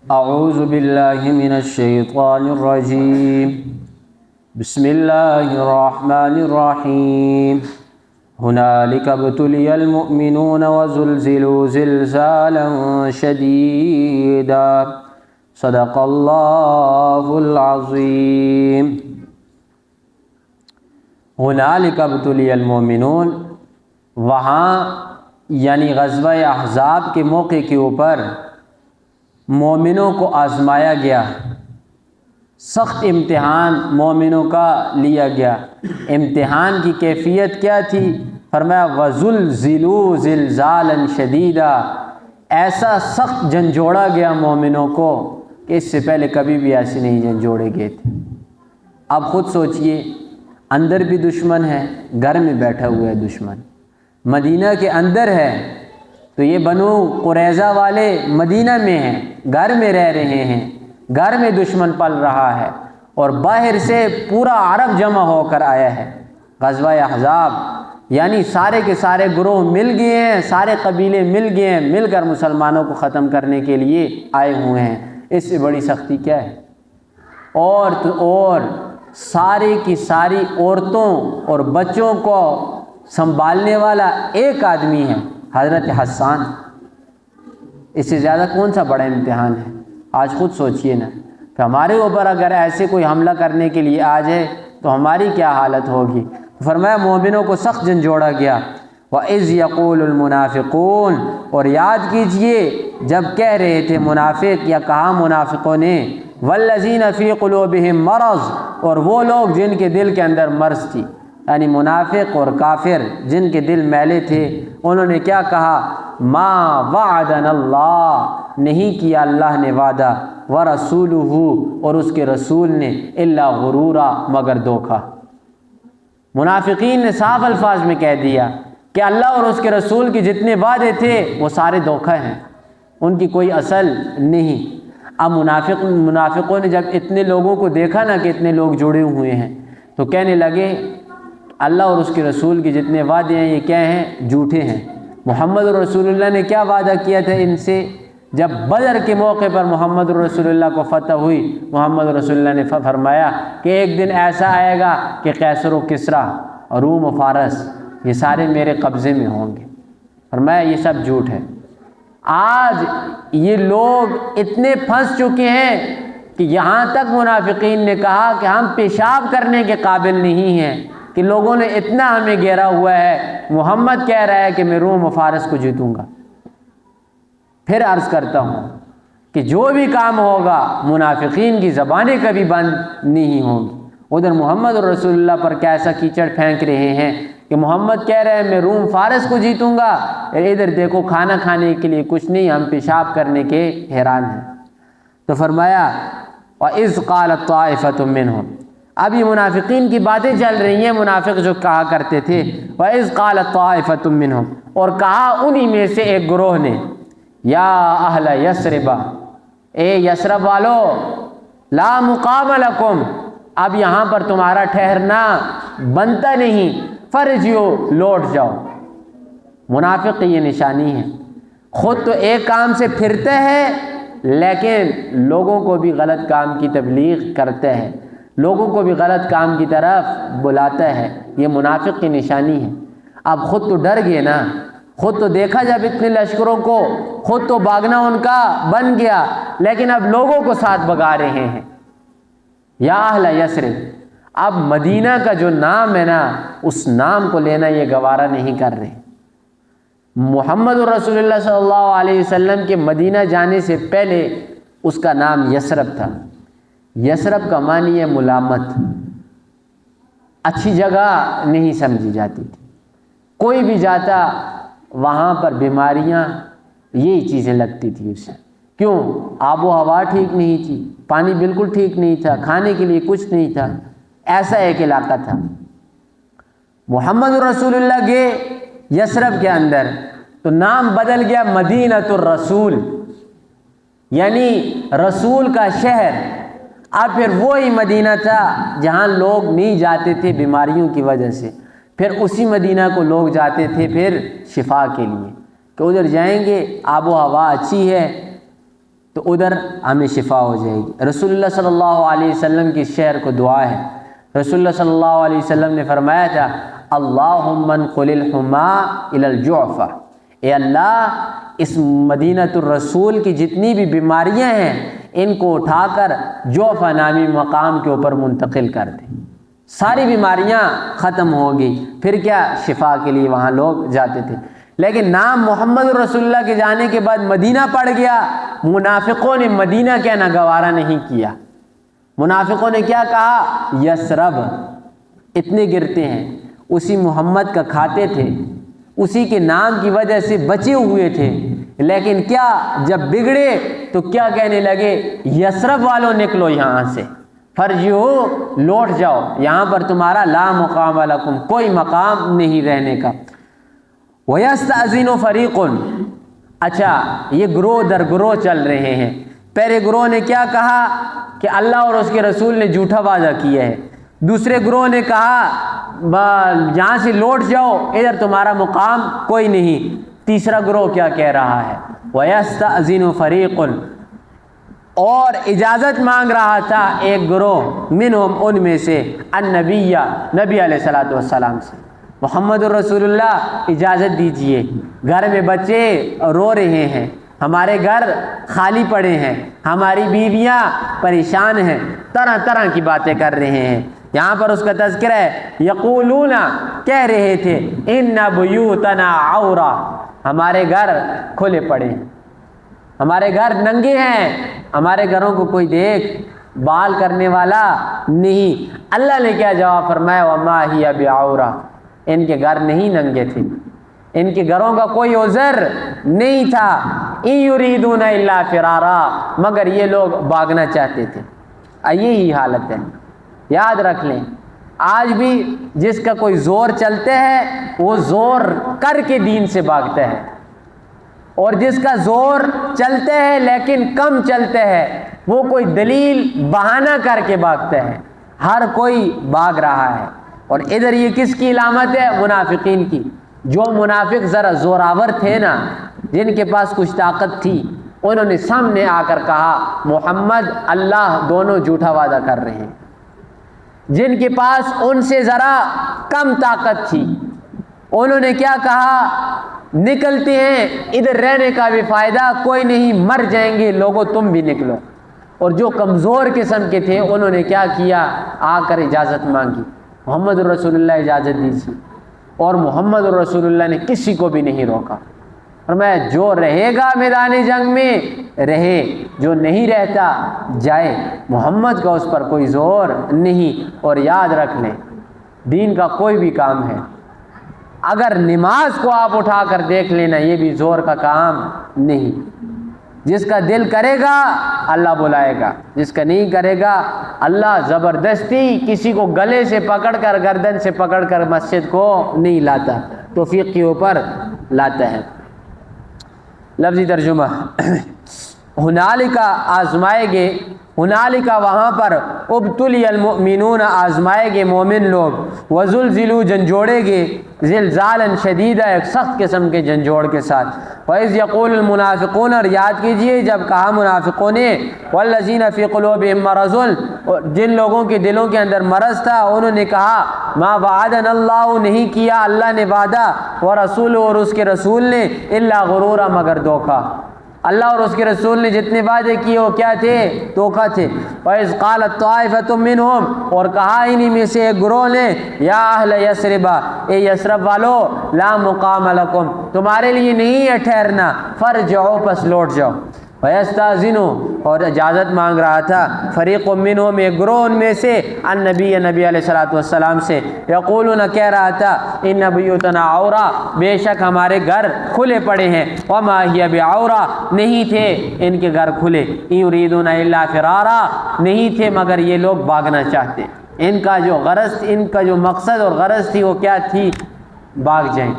اعوذ باللہ من الشیطان الرجیم بسم اللہ الرحمن الرحیم هنالک ابتلی المؤمنون وزلزلوا زلزالا شدیدا صدق اللہ العظیم۔ هنالک ابتلی المؤمنون، وہاں یعنی غزوہ احزاب کے موقع کے اوپر مومنوں کو آزمایا گیا، سخت امتحان مومنوں کا لیا گیا۔ امتحان کی کیفیت کیا تھی؟ فرمایا وَزُلْزِلُوا زِلْزَالًا شَدِيدًا، ایسا سخت جھنجھوڑا گیا مومنوں کو کہ اس سے پہلے کبھی بھی ایسے نہیں جھنجھوڑے گئے تھے۔ اب خود سوچئے، اندر بھی دشمن ہے، گھر میں بیٹھا ہوا ہے دشمن، مدینہ کے اندر ہے تو یہ بنو قریظہ والے مدینہ میں ہیں، گھر میں رہ رہے ہیں، گھر میں دشمن پل رہا ہے، اور باہر سے پورا عرب جمع ہو کر آیا ہے۔ غزوہ احزاب یعنی سارے کے سارے گروہ مل گئے ہیں، سارے قبیلے مل گئے ہیں، مل کر مسلمانوں کو ختم کرنے کے لیے آئے ہوئے ہیں۔ اس سے بڑی سختی کیا ہے؟ اور ساری کی ساری عورتوں اور بچوں کو سنبھالنے والا ایک آدمی ہے، حضرت حسان۔ اس سے زیادہ کون سا بڑا امتحان ہے؟ آج خود سوچئے نا کہ ہمارے اوپر اگر ایسے کوئی حملہ کرنے کے لیے آ جائے تو ہماری کیا حالت ہوگی۔ فرمایا مومنوں کو سخت جھنجھوڑا گیا۔ وَإِذْ يَقُولُ الْمُنَافِقُونَ، اور یاد کیجئے جب کہہ رہے تھے منافق، یا کہا منافقوں نے، وَالَّذِينَ فِي قُلُوبِهِم مَرَضٌ، اور وہ لوگ جن کے دل کے اندر مرض تھی، یعنی منافق اور کافر جن کے دل میلے تھے، انہوں نے کیا کہا؟ ما وعدنا اللہ، نہیں کیا اللہ نے وعدہ، ورسولہ، اور اس کے رسول نے، الا غرورا، مگر دھوکا۔ منافقین نے صاف الفاظ میں کہہ دیا کہ اللہ اور اس کے رسول کے جتنے وعدے تھے وہ سارے دھوکا ہیں، ان کی کوئی اصل نہیں۔ اب منافقوں نے جب اتنے لوگوں کو دیکھا نا کہ اتنے لوگ جڑے ہوئے ہیں، تو کہنے لگے اللہ اور اس کے رسول کے جتنے وعدے ہیں یہ کیا ہیں؟ جھوٹے ہیں۔ محمد رسول اللہ نے کیا وعدہ کیا تھا ان سے؟ جب بدر کے موقع پر محمد رسول اللہ کو فتح ہوئی، محمد رسول اللہ نے فرمایا کہ ایک دن ایسا آئے گا کہ قیصر و کسریٰ اور روم و فارس یہ سارے میرے قبضے میں ہوں گے۔ فرمایا یہ سب جھوٹ ہے۔ آج یہ لوگ اتنے پھنس چکے ہیں کہ یہاں تک منافقین نے کہا کہ ہم پیشاب کرنے کے قابل نہیں ہیں، کہ لوگوں نے اتنا ہمیں گھیرا ہوا ہے۔ محمد کہہ رہا ہے کہ میں روم و فارس کو جیتوں گا۔ پھر عرض کرتا ہوں کہ جو بھی کام ہوگا منافقین کی زبانیں کبھی بند نہیں ہوں گی۔ ادھر محمد رسول اللہ پر کیسا کیچڑ پھینک رہے ہیں کہ محمد کہہ رہے ہیں میں روم فارس کو جیتوں گا، ادھر دیکھو کھانا کھانے کے لیے کچھ نہیں، ہم پیشاب کرنے کے حیران ہیں۔ تو فرمایا وَإِذْ قَالَتْ طَائِفَةٌ مِّنْهُمْ، اب یہ منافقین کی باتیں چل رہی ہیں، منافق جو کہا کرتے تھے وَإِذْ قَالَتْ طَائِفَةٌ مِّنْهُمْ، اور کہا انہی میں سے ایک گروہ نے، یا اہل یثرب، اے یثرب والو، لا مقام لکم، اب یہاں پر تمہارا ٹھہرنا بنتا نہیں، فرجعوا، لوٹ جاؤ۔ منافق کی یہ نشانی ہے، خود تو ایک کام سے پھرتا ہے لیکن لوگوں کو بھی غلط کام کی تبلیغ کرتا ہے، لوگوں کو بھی غلط کام کی طرف بلاتا ہے۔ یہ منافق کی نشانی ہے۔ اب خود تو ڈر گئے نا، خود تو دیکھا جب اتنے لشکروں کو، خود تو بھاگنا ان کا بن گیا، لیکن اب لوگوں کو ساتھ بھگا رہے ہیں۔ یا اہل یثرب، اب مدینہ کا جو نام ہے نا اس نام کو لینا یہ گوارا نہیں کر رہے۔ محمد رسول اللہ صلی اللہ علیہ وسلم کے مدینہ جانے سے پہلے اس کا نام یثرب تھا۔ یثرب کا معنی ہے ملامت، اچھی جگہ نہیں سمجھی جاتی تھی، کوئی بھی جاتا وہاں پر بیماریاں یہی چیزیں لگتی تھی اسے۔ کیوں؟ آب و ہوا ٹھیک نہیں تھی، پانی بالکل ٹھیک نہیں تھا، کھانے کے لیے کچھ نہیں تھا، ایسا ایک علاقہ تھا۔ محمد رسول اللہ گئے یثرب کے اندر تو نام بدل گیا مدینۃ الرسول، یعنی رسول کا شہر۔ اب پھر وہی مدینہ تھا جہاں لوگ نہیں جاتے تھے بیماریوں کی وجہ سے، پھر اسی مدینہ کو لوگ جاتے تھے پھر شفا کے لیے کہ ادھر جائیں گے، آب و ہوا اچھی ہے تو ادھر ہمیں شفا ہو جائے گی۔ رسول اللہ صلی اللہ علیہ وسلم کی شعر کو دعا ہے، رسول اللہ صلی اللہ علیہ وسلم نے فرمایا تھا اللہم انقل الحما الی الجعفہ، اے اللہ اس مدینۃ الرسول کی جتنی بھی بیماریاں ہیں ان کو اٹھا کر جعفہ نامی مقام کے اوپر منتقل کر دیں، ساری بیماریاں ختم ہوگی۔ پھر کیا شفا کے لیے وہاں لوگ جاتے تھے، لیکن نام محمد رسول اللہ کے جانے کے بعد مدینہ پڑ گیا، منافقوں نے مدینہ کیا ناگوارا نہیں کیا، منافقوں نے کیا کہا یثرب، اتنے گرتے ہیں، اسی محمد کا کھاتے تھے، اسی کے نام کی وجہ سے بچے ہوئے تھے، لیکن کیا جب بگڑے تو کیا کہنے لگے یثرب والوں نکلو یہاں سے، فرجعو لوٹ جاؤ، یہاں پر تمہارا لا مقام لکم، کوئی مقام نہیں رہنے کا۔ وَيَسْتَأْذِنُ فَرِيقٌ، اچھا یہ گروہ در گروہ چل رہے ہیں، پہلے گروہ نے کیا کہا کہ اللہ اور اس کے رسول نے جھوٹا وعدہ کیا ہے، دوسرے گروہ نے کہا یہاں سے لوٹ جاؤ، ادھر تمہارا مقام کوئی نہیں، تیسرا گروہ کیا کہہ رہا ہے وَيَسْتَأْذِنُ فَرِيقٌ، اور اجازت مانگ رہا تھا ایک گروہ منہم، ان میں سے، النبی، نبی علیہ السلام سے، محمد الرسول اللہ اجازت دیجئے، گھر میں بچے رو رہے ہیں، ہمارے گھر خالی پڑے ہیں، ہماری بیویاں پریشان ہیں، طرح طرح کی باتیں کر رہے ہیں۔ یہاں پر اس کا تذکرہ ہے یقولون، کہہ رہے تھے ان بیوتنا عورا، ہمارے گھر کھلے پڑے ہیں، ہمارے گھر ننگے ہیں، ہمارے گھروں کو کوئی دیکھ بال کرنے والا نہیں۔ اللہ نے کیا جواب فرمایا وما ہی بعورا، ان کے گھر نہیں ننگے تھے، ان کے گھروں کا کوئی عذر نہیں تھا، ان یریدون الا فرارا، مگر یہ لوگ بھاگنا چاہتے تھے۔ یہی حالت ہے، یاد رکھ لیں، آج بھی جس کا کوئی زور چلتا ہے وہ زور کر کے دین سے بھاگتا ہے، اور جس کا زور چلتا ہے لیکن کم چلتا ہے وہ کوئی دلیل بہانہ کر کے بھاگتا ہے، ہر کوئی بھاگ رہا ہے۔ اور ادھر یہ کس کی علامت ہے؟ منافقین کی۔ جو منافق ذرا زوراور تھے نا، جن کے پاس کچھ طاقت تھی، انہوں نے سامنے آ کر کہا محمد اللہ دونوں جھوٹا وعدہ کر رہے ہیں۔ جن کے پاس ان سے ذرا کم طاقت تھی انہوں نے کیا کہا نکلتے ہیں، ادھر رہنے کا بھی فائدہ کوئی نہیں، مر جائیں گے لوگوں، تم بھی نکلو۔ اور جو کمزور قسم کے تھے انہوں نے کیا کیا، آ کر اجازت مانگی، محمد الرسول اللہ اجازت دیجیے، اور محمد الرسول اللہ نے کسی کو بھی نہیں روکا، فرمایا جو رہے گا میدان جنگ میں رہے، جو نہیں رہتا جائے، محمد کا اس پر کوئی زور نہیں۔ اور یاد رکھ لیں دین کا کوئی بھی کام ہے، اگر نماز کو آپ اٹھا کر دیکھ لینا یہ بھی زور کا کام نہیں، جس کا دل کرے گا اللہ بلائے گا، جس کا نہیں کرے گا اللہ زبردستی کسی کو گلے سے پکڑ کر گردن سے پکڑ کر مسجد کو نہیں لاتا، توفیق کے اوپر لاتا ہے۔ لفظی ترجمہ ہنالکا آزمائے گے، ہنالکا وہاں پر ابتلی المؤمنون آزمائے گے مومن لوگ، وزلزلوا جھنجھوڑے گے، زلزالا شدیدہ ایک سخت قسم کے جھنجھوڑ کے ساتھ۔ وَإِذْ يَقُولُ الْمُنَافِقُونَ، اور یاد کیجئے جب کہا منافقوں نے، وَالَّذِينَ فِي قُلُوبِهِم مَرَضٌ، جن لوگوں کے دلوں کے اندر مرض تھا، انہوں نے کہا مَا وَعَدَنَا اللَّهُ، نہیں کیا اللہ نے وعدہ، وَرَسُولُهُ، اور اس کے رسول نے، إِلَّا غُرُورًا، مگر دھوکہ۔ اللہ اور اس کے رسول نے جتنے وعدے کیے وہ کیا تھے؟ دھوکہ تھے۔ وَإِذْ قَالَتْ طَائِفَةٌ مِّنْهُمْ، اور کہا انہی میں سے ایک گروہ نے، یا اہل یثرب، اے یثرب والو، لا مقام لکم، تمہارے لیے نہیں ہے ٹھہرنا، فرجعوا، پس لوٹ جاؤ۔ وَيَسْتَأْذِنُوا، اور اجازت مانگ رہا تھا، فریق منہم، ایک گروہ ان میں سے، النبی، نبی علیہ السلام سے، یقولون، کہہ رہا تھا، ان بیوتنا عورا، بے شک ہمارے گھر کھلے پڑے ہیں، وما ہی بعورا، نہیں تھے ان کے گھر کھلے، ان یریدون الا فرارا، نہیں تھے مگر یہ لوگ بھاگنا چاہتے، ان کا جو غرض، ان کا جو مقصد اور غرض تھی وہ کیا تھی؟ بھاگ جائیں۔